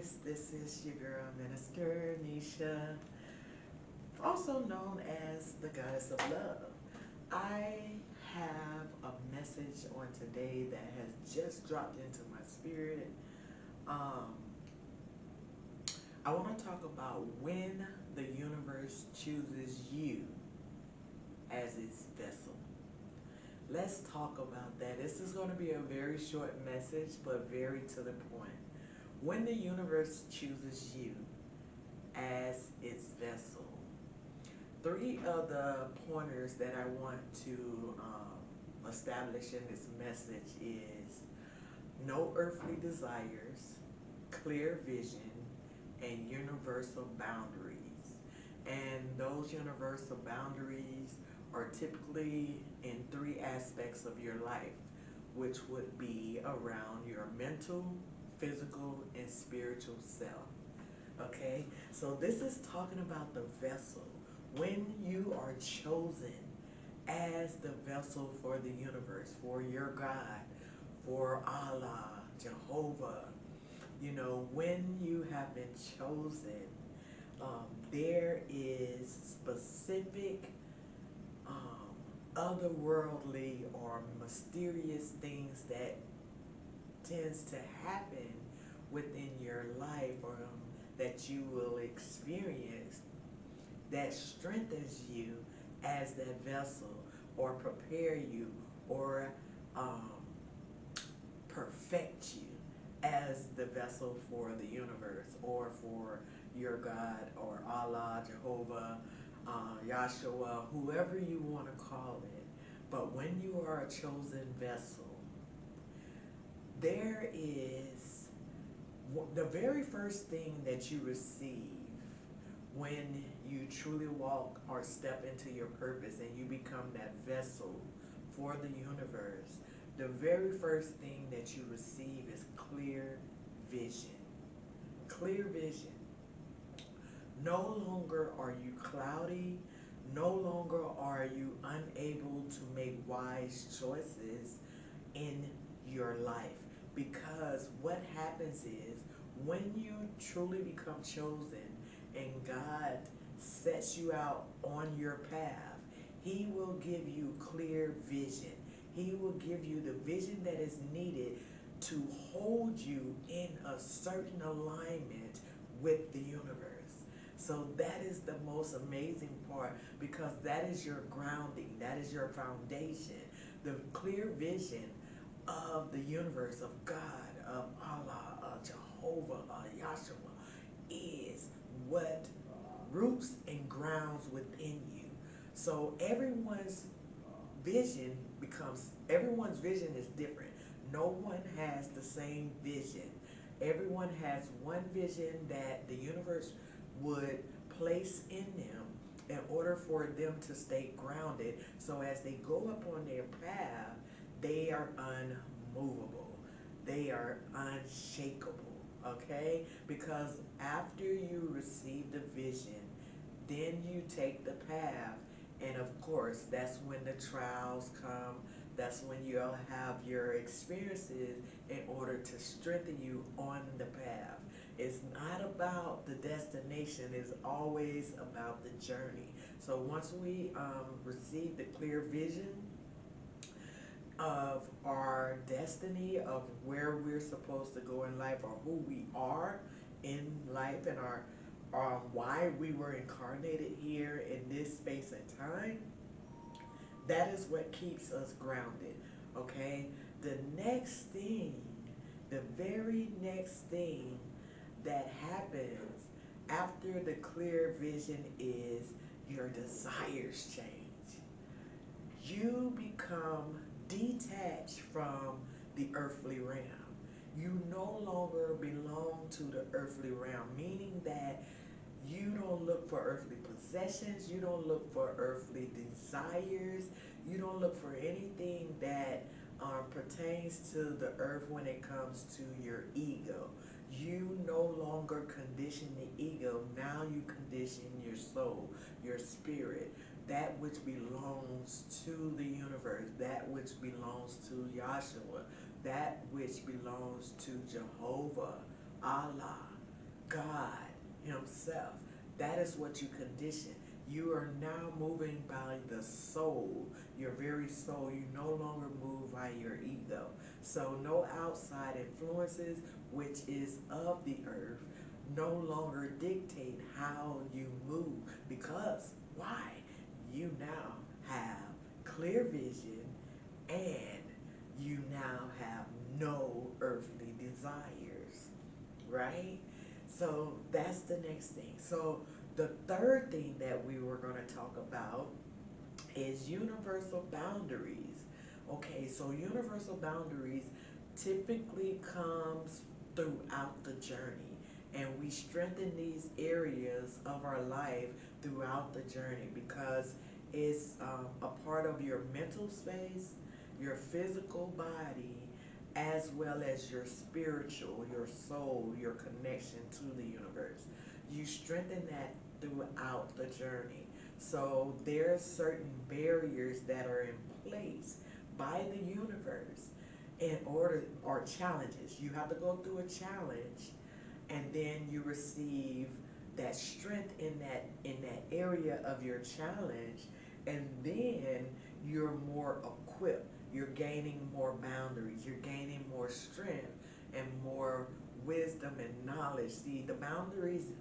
guys, this is your girl Minister Nisha, also known as the Goddess of Love. I have a message on today that has just dropped into my spirit. Um, I want to talk about when the universe chooses you as its vessel. Let's talk about that. This is going to be a very short message, but very to the point. When the universe chooses you as its vessel, three of the pointers that I want to establish in this message is no earthly desires, clear vision, and universal boundaries. And those universal boundaries are typically in three aspects of your life, which would be around your mental, physical, and spiritual self. Okay, so this is talking about the vessel. When you are chosen as the vessel for the universe, for your God, for Allah, Jehovah, when you have been chosen, there is specific otherworldly or mysterious things that tends to happen within your life, or that you will experience, that strengthens you as that vessel, or prepare you, or um, perfect you as the vessel for the universe, or for your God, or Allah, Jehovah, Yahshua, whoever you want to call it. But when you are a chosen vessel, there is the very first thing that you receive when you truly walk or step into your purpose and you become that vessel for the universe. The very first thing that you receive is clear vision. Clear vision. No longer are you cloudy. No longer are you unable to make wise choices in your life. Because what happens is, when you truly become chosen and God sets you out on your path, He will give you clear vision. He will give you the vision that is needed to hold you in a certain alignment with the universe. So that is the most amazing part, because that is your grounding, that is your foundation. The clear vision of the universe, of God, of Allah, of Jehovah, of Yahshua, is what roots and grounds within you. So everyone's vision is different. No one has the same vision. Everyone has one vision that the universe would place in them in order for them to stay grounded. So as they go up on their path, they are unmovable. They are unshakable. Okay? Because after you receive the vision, then you take the path, and of course, that's when the trials come. That's when you'll have your experiences in order to strengthen you on the path. It's not about the destination, it's always about the journey. So once we receive the clear vision of our destiny, of where we're supposed to go in life, or who we are in life, and our why we were incarnated here in this space and time, that is what keeps us grounded. Okay? The next thing, the very next thing that happens after the clear vision is your desires change. You become detached from the earthly realm. You no longer belong to the earthly realm, meaning that you don't look for earthly possessions. You don't look for earthly desires. You don't look for anything that pertains to the earth when it comes to your ego. You no longer condition the ego. Now you condition your soul, your spirit, that which belongs to the universe, that which belongs to Yahshua, that which belongs to Jehovah, Allah. God Himself. That is what you condition. You are now moving by the soul, your very soul. You no longer move by your ego. So no outside influences, which is of the earth, no longer dictate how you move. Because why? You now have clear vision, and you now have no earthly desires, right? So that's the next thing. So the third thing that we were going to talk about is universal boundaries. Okay, so universal boundaries typically comes throughout the journey, and we strengthen these areas of our life throughout the journey because it's a part of your mental space, your physical body, as well as your spiritual, your soul, your connection to the universe. You strengthen that throughout the journey. So there are certain barriers that are in place by the universe in order, or challenges. You have to go through a challenge, and then you receive that strength in that area of your challenge, and then you're more equipped. You're gaining more boundaries. You're gaining more strength and more wisdom and knowledge. See, the boundaries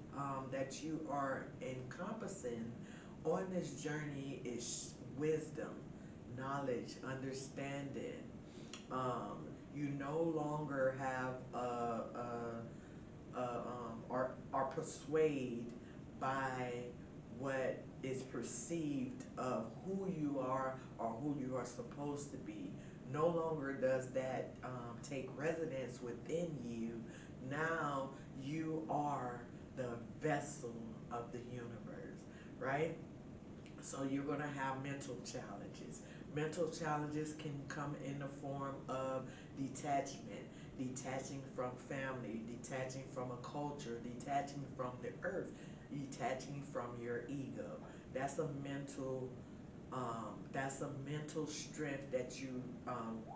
that you are encompassing on this journey is wisdom, knowledge, understanding. You no longer have are persuaded by what is perceived of who you are or who you are supposed to be. No longer does that take residence within you. Now you are the vessel of the universe, right? So you're going to have mental challenges. Mental challenges can come in the form of detachment, detaching from family, detaching from a culture, detaching from the earth, detaching from your ego. That's a mental strength that you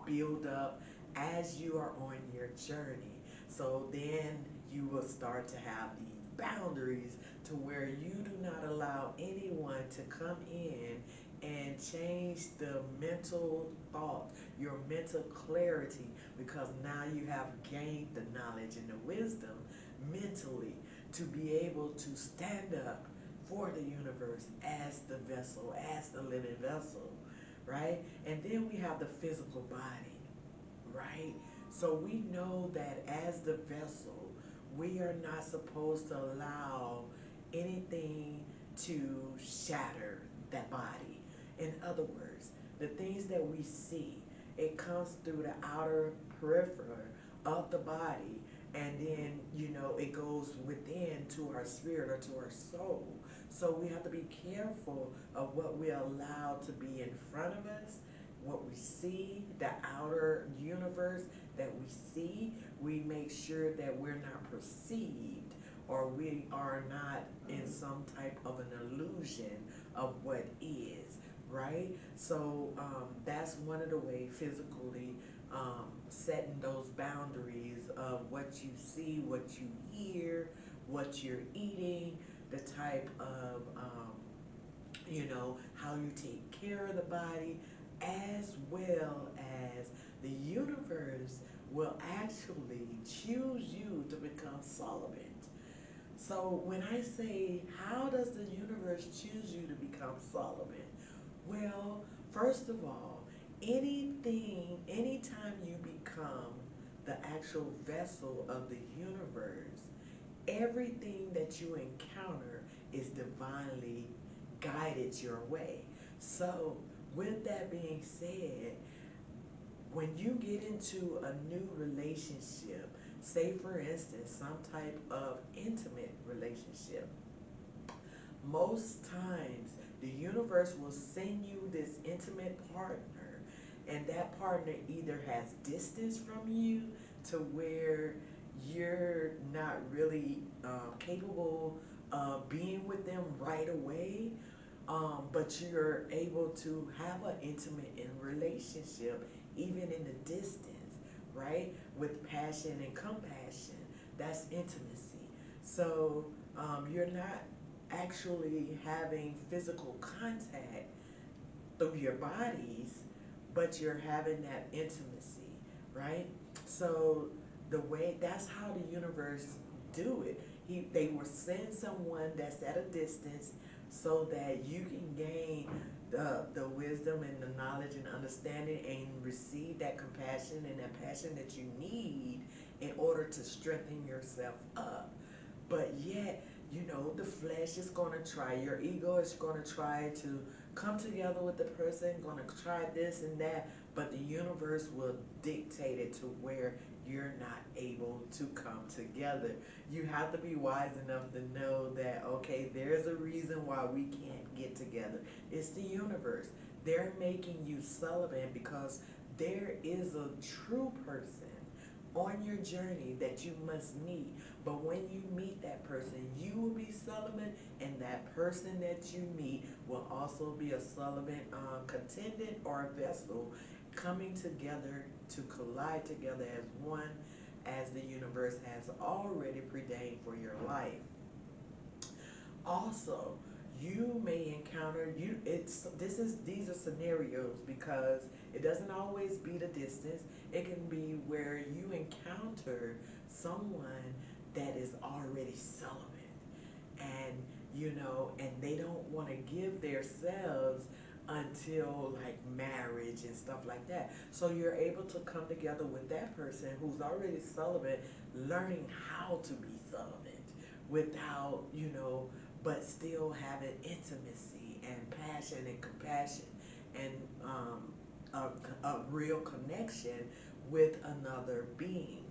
build up as you are on your journey. So then you will start to have these boundaries to where you do not allow anyone to come in and change the mental thought, your mental clarity, because now you have gained the knowledge and the wisdom mentally to be able to stand up for the universe as the vessel, as the living vessel, right? And then we have the physical body, right? So we know that as the vessel, we are not supposed to allow anything to shatter that body. In other words, the things that we see, it comes through the outer periphery of the body, and then it goes within to our spirit or to our soul. So we have to be careful of what we allow to be in front of us, what we see, the outer universe that we see. We make sure that we're not perceived, or we are not in some type of an illusion of what is, right? So that's one of the ways physically setting those boundaries of what you see, what you hear, what you're eating, the type of, how you take care of the body, as well as the universe will actually choose you to become solvent. So when I say, how does the universe choose you to become solvent? Well, first of all, anytime you become the actual vessel of the universe, everything that you encounter is divinely guided your way. So with that being said, when you get into a new relationship, say for instance, some type of intimate relationship, most times the universe will send you this intimate partner, and that partner either has distance from you to where you're not really capable of being with them right away, but you're able to have an intimate relationship even in the distance, right? With passion and compassion. That's intimacy. So you're not actually having physical contact through your bodies, but you're having that intimacy, right? So the way that's how the universe do it. They will send someone that's at a distance so that you can gain the wisdom and the knowledge and understanding and receive that compassion and that passion that you need in order to strengthen yourself up. But yet, the flesh is going to try, your ego is going to try to come together with the person, going to try this and that, but the universe will dictate it to where you're not able to come together. You have to be wise enough to know that, okay, there's a reason why we can't get together. It's the universe. They're making you celibate because there is a true person on your journey that you must meet. But when you meet that person, you will be celibate, and that person that you meet will also be a celibate contendant or a vessel coming together to collide together as one, as the universe has already preordained for your life. Also, you may encounter these are scenarios because it doesn't always be the distance. It can be where you encounter someone that is already celibate, and and they don't want to give themselves until like marriage and stuff like that. So you're able to come together with that person who's already celibate, learning how to be celibate without, but still having intimacy and passion and compassion and a real connection with another being.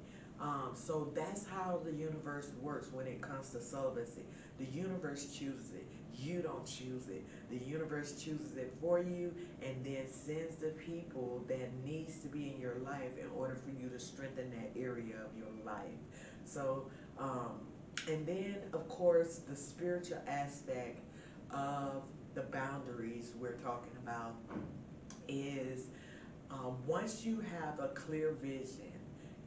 So that's how the universe works when it comes to celibacy. The universe chooses it. You don't choose it. The universe chooses it for you and then sends the people that needs to be in your life in order for you to strengthen that area of your life. So, and then of course the spiritual aspect of the boundaries we're talking about is once you have a clear vision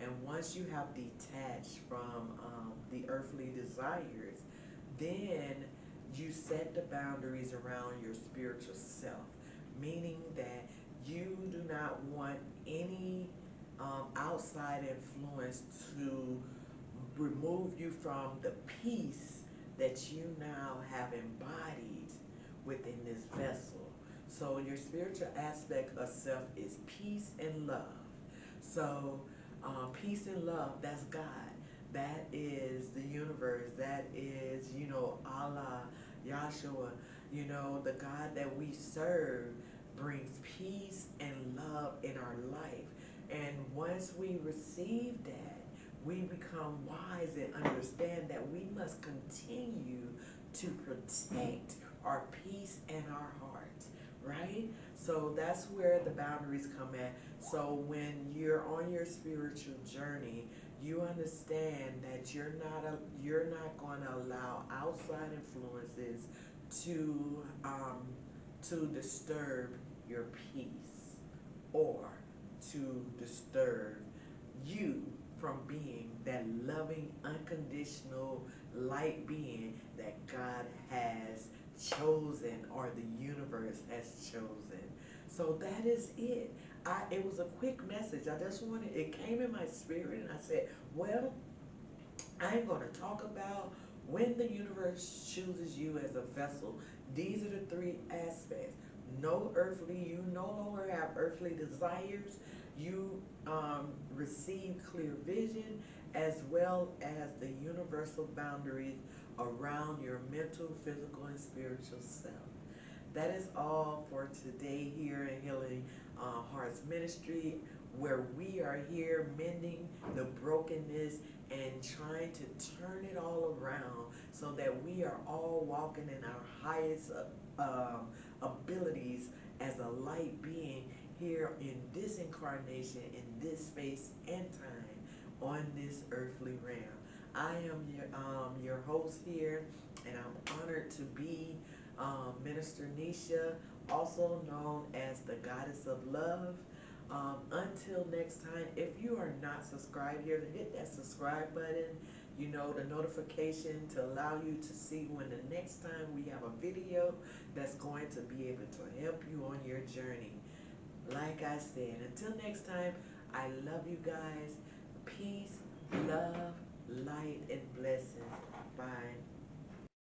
and once you have detached from the earthly desires, then you set the boundaries around your spiritual self, meaning that you do not want any outside influence to remove you from the peace that you now have embodied within this vessel. So your spiritual aspect of self is peace and love. So peace and love, that's God. That is the universe. That is, Allah, Yahshua. The God that we serve brings peace and love in our life. And once we receive that, we become wise and understand that we must continue to protect our peace and our heart, right? So that's where the boundaries come at. So when you're on your spiritual journey, you understand that you're not going to allow outside influences to disturb your peace or to disturb you from being that loving, unconditional light being that God has chosen or the universe has chosen. So that is it. It was a quick message. It came in my spirit and I said, well, I'm going to talk about when the universe chooses you as a vessel. These are the three aspects. You no longer have earthly desires. You receive clear vision as well as the universal boundaries around your mental, physical, and spiritual self. That is all for today here in Healing Hearts Ministry, where we are here mending the brokenness and trying to turn it all around so that we are all walking in our highest abilities as a light being here in this incarnation, in this space and time, on this earthly realm. I am your host here, and I'm honored to be Minister Nisha, also known as the Goddess of Love. Until next time, if you are not subscribed here, hit that subscribe button, you know, the notification to allow you to see when the next time we have a video that's going to be able to help you on your journey. Like I said, until next time, I love you guys. Peace, love, light, and blessings. Bye.